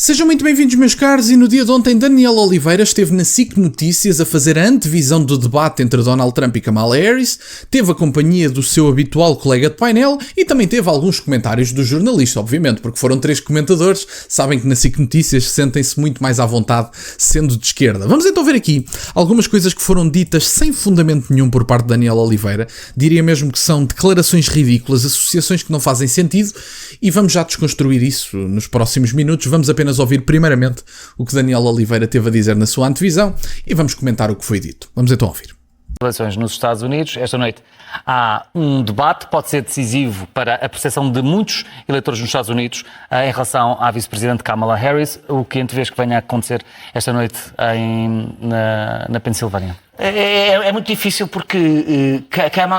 Sejam muito bem-vindos, meus caros, e no dia de ontem Daniel Oliveira esteve na SIC Notícias a fazer a antevisão do debate entre Donald Trump e Kamala Harris, teve a companhia do seu habitual colega de painel e também teve alguns comentários do jornalista, obviamente, porque foram 3 comentadores, sabem que na SIC Notícias sentem-se muito mais à vontade sendo de esquerda. Vamos então ver aqui algumas coisas que foram ditas sem fundamento nenhum por parte de Daniel Oliveira, diria mesmo que são declarações ridículas, associações que não fazem sentido, e vamos já desconstruir isso nos próximos minutos. Vamos apenas ouvir primeiramente o que Daniel Oliveira teve a dizer na sua antevisão e vamos comentar o que foi dito. Vamos então ouvir. Eleições nos Estados Unidos. Esta noite há um debate, pode ser decisivo para a percepção de muitos eleitores nos Estados Unidos em relação à vice-presidente Kamala Harris. O que antevês que venha a acontecer esta noite na Pensilvânia? É muito difícil porque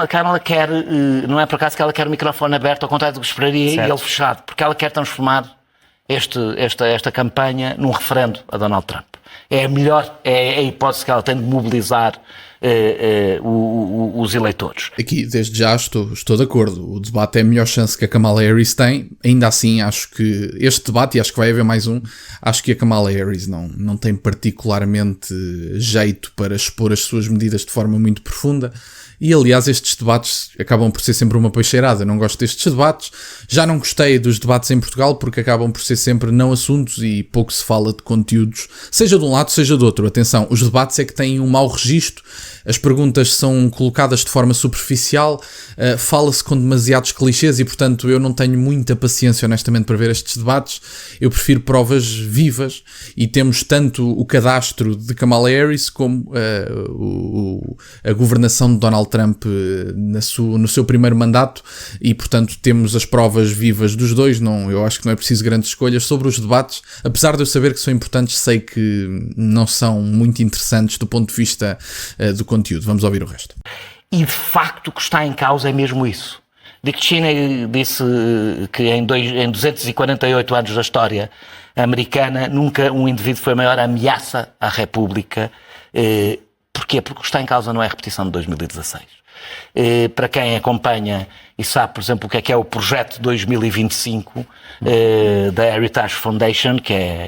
Kamala quer, não é por acaso que ela quer o microfone aberto, ao contrário do que esperaria, certo, e ele fechado, porque ela quer transformar esta campanha num referendo a Donald Trump. É a hipótese que ela tem de mobilizar os eleitores. Aqui, desde já, estou de acordo. O debate é a melhor chance que a Kamala Harris tem. Ainda assim, acho que este debate, e acho que vai haver mais um, acho que a Kamala Harris não tem particularmente jeito para expor as suas medidas de forma muito profunda. E, aliás, estes debates acabam por ser sempre uma peixeirada. Eu não gosto destes debates. Já não gostei dos debates em Portugal porque acabam por ser sempre não assuntos e pouco se fala de conteúdos, seja de um lado, seja do outro. Atenção, os debates é que têm um mau registro. As perguntas são colocadas de forma superficial, fala-se com demasiados clichês e, portanto, eu não tenho muita paciência, honestamente, para ver estes debates. Eu prefiro provas vivas e temos tanto o cadastro de Kamala Harris como a governação de Donald Trump no seu primeiro mandato e, portanto, temos as provas vivas dos dois. Eu acho que não é preciso grandes escolhas sobre os debates, apesar de eu saber que são importantes, sei que não são muito interessantes do ponto de vista do conteúdo. Vamos ouvir o resto. E de facto o que está em causa é mesmo isso. Dick Cheney disse que em 248 anos da história americana nunca um indivíduo foi a maior ameaça à República. Porquê? Porque o que está em causa não é a repetição de 2016. Para quem acompanha e sabe, por exemplo, o que é o projeto 2025 da Heritage Foundation,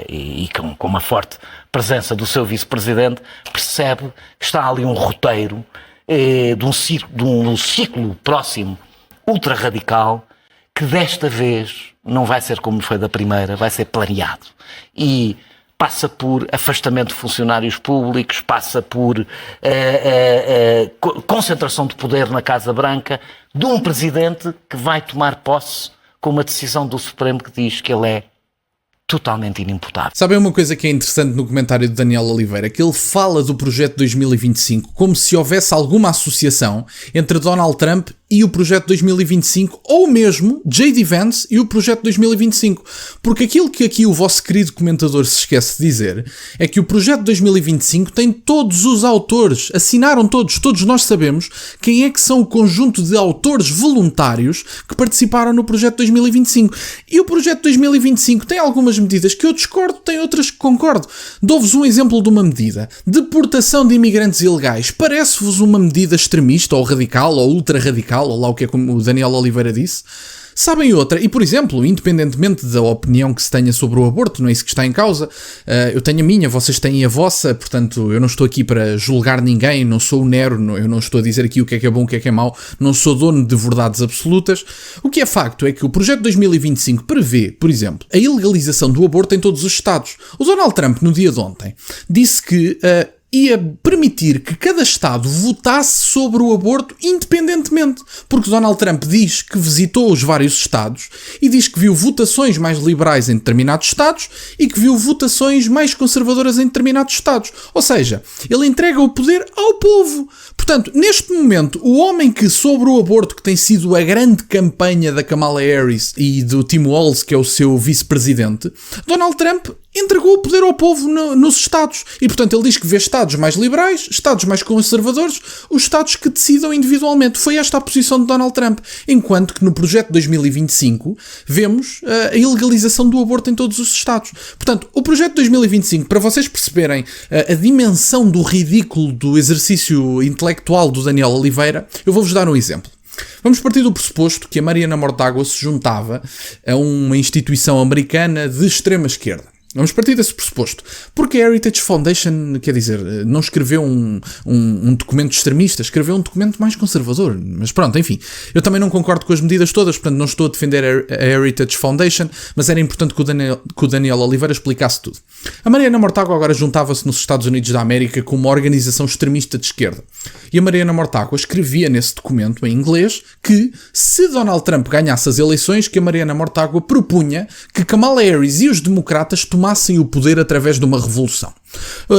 e com uma forte presença do seu vice-presidente, percebe que está ali um roteiro de um ciclo próximo ultra-radical que desta vez não vai ser como foi da primeira, vai ser planeado. E passa por afastamento de funcionários públicos, passa por concentração de poder na Casa Branca de um presidente que vai tomar posse com uma decisão do Supremo que diz que ele é totalmente inimputável. Sabem uma coisa que é interessante no comentário de Daniel Oliveira? Que ele fala do projeto 2025 como se houvesse alguma associação entre Donald Trump e o projeto 2025, ou mesmo J.D. Vance e o projeto 2025. Porque aquilo que aqui o vosso querido comentador se esquece de dizer é que o projeto 2025 tem todos os autores, assinaram todos nós sabemos quem é que são o conjunto de autores voluntários que participaram no projeto 2025. E o projeto 2025 tem algumas medidas que eu discordo, tem outras que concordo. Dou-vos um exemplo de uma medida. Deportação de imigrantes ilegais. Parece-vos uma medida extremista, ou radical, ou ultra-radical, ou lá o que é como o Daniel Oliveira disse? Sabem outra, e por exemplo, independentemente da opinião que se tenha sobre o aborto, não é isso que está em causa, eu tenho a minha, vocês têm a vossa, portanto eu não estou aqui para julgar ninguém, não sou o Nero, eu não estou a dizer aqui o que é bom, o que é mau, não sou dono de verdades absolutas. O que é facto é que o projeto 2025 prevê, por exemplo, a ilegalização do aborto em todos os estados. O Donald Trump, no dia de ontem, disse que ia permitir que cada Estado votasse sobre o aborto independentemente, porque Donald Trump diz que visitou os vários Estados e diz que viu votações mais liberais em determinados Estados e que viu votações mais conservadoras em determinados Estados. Ou seja, ele entrega o poder ao povo. Portanto, neste momento, o homem que sobre o aborto, que tem sido a grande campanha da Kamala Harris e do Tim Walz, que é o seu vice-presidente, Donald Trump entregou o poder ao povo nos Estados. E, portanto, ele diz que vê Estados mais liberais, Estados mais conservadores, os Estados que decidam individualmente. Foi esta a posição de Donald Trump. Enquanto que no projeto 2025 vemos a ilegalização do aborto em todos os Estados. Portanto, o projeto 2025, para vocês perceberem a dimensão do ridículo do exercício intelectual do Daniel Oliveira, eu vou-vos dar um exemplo. Vamos partir do pressuposto que a Mariana Mortágua se juntava a uma instituição americana de extrema esquerda. Vamos partir desse pressuposto. Porque a Heritage Foundation, quer dizer, não escreveu um documento extremista, escreveu um documento mais conservador. Mas pronto, enfim. Eu também não concordo com as medidas todas, portanto não estou a defender a Heritage Foundation, mas era importante que o Daniel Oliveira explicasse tudo. A Mariana Mortágua agora juntava-se nos Estados Unidos da América com uma organização extremista de esquerda. E a Mariana Mortágua escrevia nesse documento, em inglês, que se Donald Trump ganhasse as eleições, que a Mariana Mortágua propunha que Kamala Harris e os democratas tomassem o poder através de uma revolução.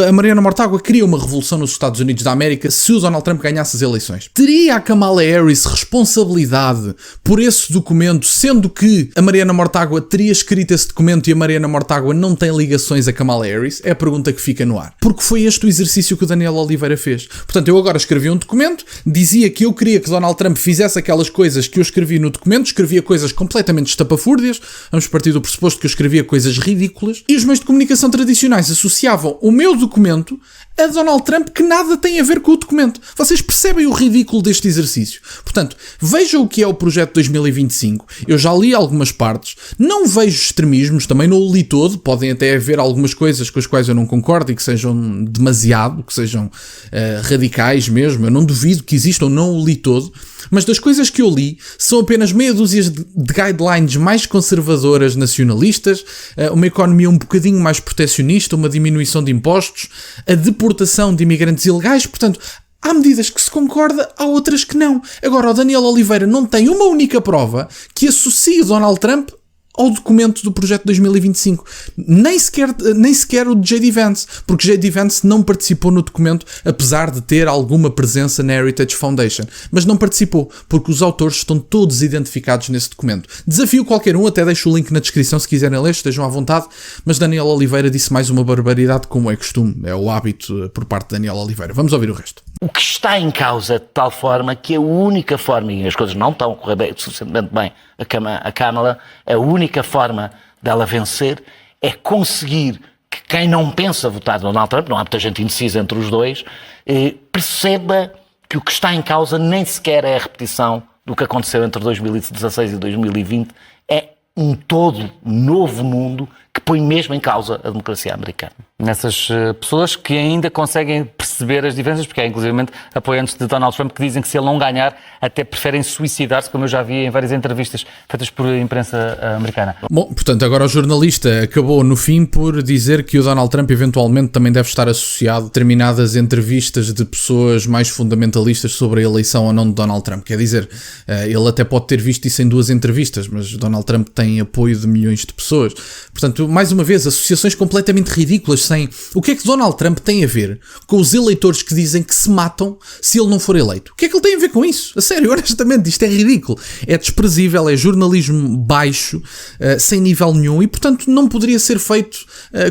A Mariana Mortágua queria uma revolução nos Estados Unidos da América se o Donald Trump ganhasse as eleições. Teria a Kamala Harris responsabilidade por esse documento, sendo que a Mariana Mortágua teria escrito esse documento e a Mariana Mortágua não tem ligações a Kamala Harris? É a pergunta que fica no ar. Porque foi este o exercício que o Daniel Oliveira fez. Portanto, eu agora escrevi um documento, dizia que eu queria que Donald Trump fizesse aquelas coisas que eu escrevi no documento, escrevia coisas completamente estapafúrdias, vamos partir do pressuposto que eu escrevia coisas ridículas, e os meios de comunicação tradicionais associavam o meu documento a Donald Trump, que nada tem a ver com o documento. Vocês percebem o ridículo deste exercício? Portanto, vejam o que é o projeto 2025. Eu já li algumas partes, não vejo extremismos, também não o li todo, podem até haver algumas coisas com as quais eu não concordo e que sejam demasiado, que sejam radicais mesmo, eu não duvido que existam, não o li todo, mas das coisas que eu li, são apenas meia dúzia de guidelines mais conservadoras nacionalistas, uma economia um bocadinho mais protecionista, uma diminuição de impostos, a deportação de imigrantes ilegais. Portanto, há medidas que se concorda, há outras que não. Agora, o Daniel Oliveira não tem uma única prova que associe Donald Trump ao documento do projeto 2025. Nem sequer o de J.D. Vance, porque J.D. Vance não participou no documento, apesar de ter alguma presença na Heritage Foundation. Mas não participou, porque os autores estão todos identificados nesse documento. Desafio qualquer um, até deixo o link na descrição se quiserem ler, estejam à vontade, mas Daniel Oliveira disse mais uma barbaridade, como é costume, é o hábito por parte de Daniel Oliveira. Vamos ouvir o resto. O que está em causa de tal forma que a única forma, e as coisas não estão a correr suficientemente bem a Kamala, a única forma dela vencer é conseguir que quem não pensa votar Donald Trump, não há muita gente indecisa entre os dois, perceba que o que está em causa nem sequer é a repetição do que aconteceu entre 2016 e 2020, é um todo novo mundo que põe mesmo em causa a democracia americana. Nessas pessoas que ainda conseguem perceber as diferenças, porque há inclusivamente apoiantes de Donald Trump que dizem que se ele não ganhar até preferem suicidar-se, como eu já vi em várias entrevistas feitas por imprensa americana. Bom, portanto, agora o jornalista acabou no fim por dizer que o Donald Trump eventualmente também deve estar associado a determinadas entrevistas de pessoas mais fundamentalistas sobre a eleição ou não de Donald Trump. Quer dizer, ele até pode ter visto isso em 2 entrevistas, mas Donald Trump tem apoio de milhões de pessoas. Portanto, mais uma vez, associações completamente ridículas. O que é que Donald Trump tem a ver com os eleitores que dizem que se matam se ele não for eleito? O que é que ele tem a ver com isso? A sério, honestamente, isto é ridículo. É desprezível, é jornalismo baixo, sem nível nenhum, e portanto não poderia ser feito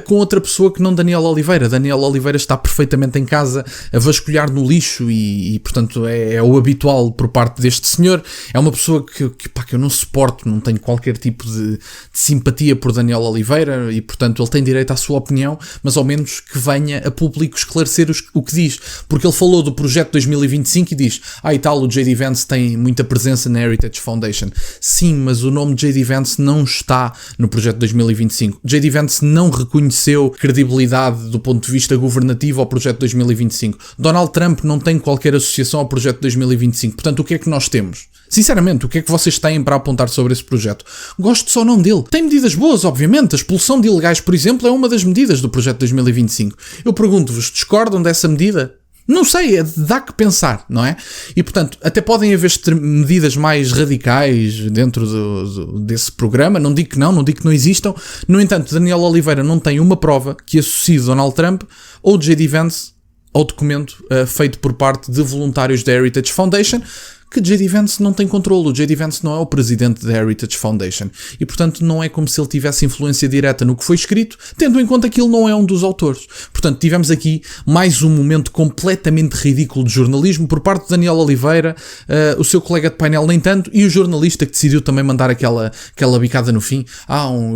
com outra pessoa que não Daniel Oliveira. Daniel Oliveira está perfeitamente em casa a vasculhar no lixo e portanto é o habitual por parte deste senhor. É uma pessoa que eu não suporto, não tenho qualquer tipo de simpatia por Daniel Oliveira e portanto ele tem direito à sua opinião, mas ao menos que venha a público esclarecer o que diz, porque ele falou do projeto 2025 e diz, e tal, o J.D. Vance tem muita presença na Heritage Foundation. Sim, mas o nome de J.D. Vance não está no projeto 2025. J.D. Vance não reconheceu credibilidade do ponto de vista governativo ao projeto 2025. Donald Trump não tem qualquer associação ao projeto 2025. Portanto, o que é que nós temos? Sinceramente, o que é que vocês têm para apontar sobre esse projeto? Gosto só não dele. Tem medidas boas, obviamente. A expulsão de ilegais, por exemplo, é uma das medidas do projeto 2025. Eu pergunto-vos, discordam dessa medida? Não sei, dá que pensar, não é? E, portanto, até podem haver medidas mais radicais dentro desse programa. Não digo que não existam. No entanto, Daniel Oliveira não tem uma prova que associe Donald Trump ou J.D. Vance ao documento feito por parte de voluntários da Heritage Foundation, que J.D. Vance não tem controle. O J.D. Vance não é o presidente da Heritage Foundation e, portanto, não é como se ele tivesse influência direta no que foi escrito, tendo em conta que ele não é um dos autores. Portanto, tivemos aqui mais um momento completamente ridículo de jornalismo por parte de Daniel Oliveira, o seu colega de painel nem tanto, e o jornalista que decidiu também mandar aquela bicada no fim.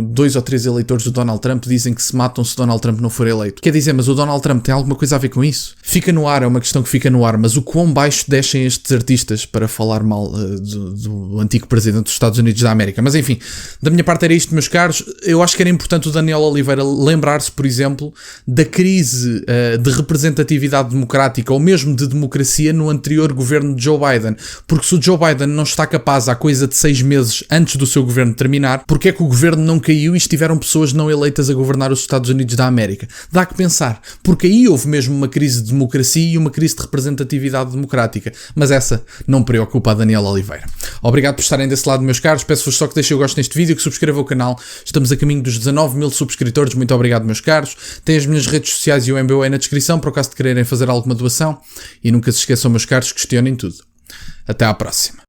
2 ou 3 eleitores do Donald Trump dizem que se matam se Donald Trump não for eleito. Quer dizer, mas o Donald Trump tem alguma coisa a ver com isso? Fica no ar, é uma questão que fica no ar, mas o quão baixo descem estes artistas para para falar mal do antigo presidente dos Estados Unidos da América. Mas enfim, da minha parte era isto, meus caros. Eu acho que era importante o Daniel Oliveira lembrar-se, por exemplo, da crise de representatividade democrática ou mesmo de democracia no anterior governo de Joe Biden. Porque se o Joe Biden não está capaz há coisa de 6 meses antes do seu governo terminar, porque é que o governo não caiu e estiveram pessoas não eleitas a governar os Estados Unidos da América? Dá que pensar, porque aí houve mesmo uma crise de democracia e uma crise de representatividade democrática, mas essa não preocupa a Daniel Oliveira. Obrigado por estarem desse lado, meus caros. Peço-vos só que deixem o gosto neste vídeo, que subscrevam o canal. Estamos a caminho dos 19 mil subscritores. Muito obrigado, meus caros. Tem as minhas redes sociais e o MBA na descrição, para o caso de quererem fazer alguma doação. E nunca se esqueçam, meus caros, questionem tudo. Até à próxima.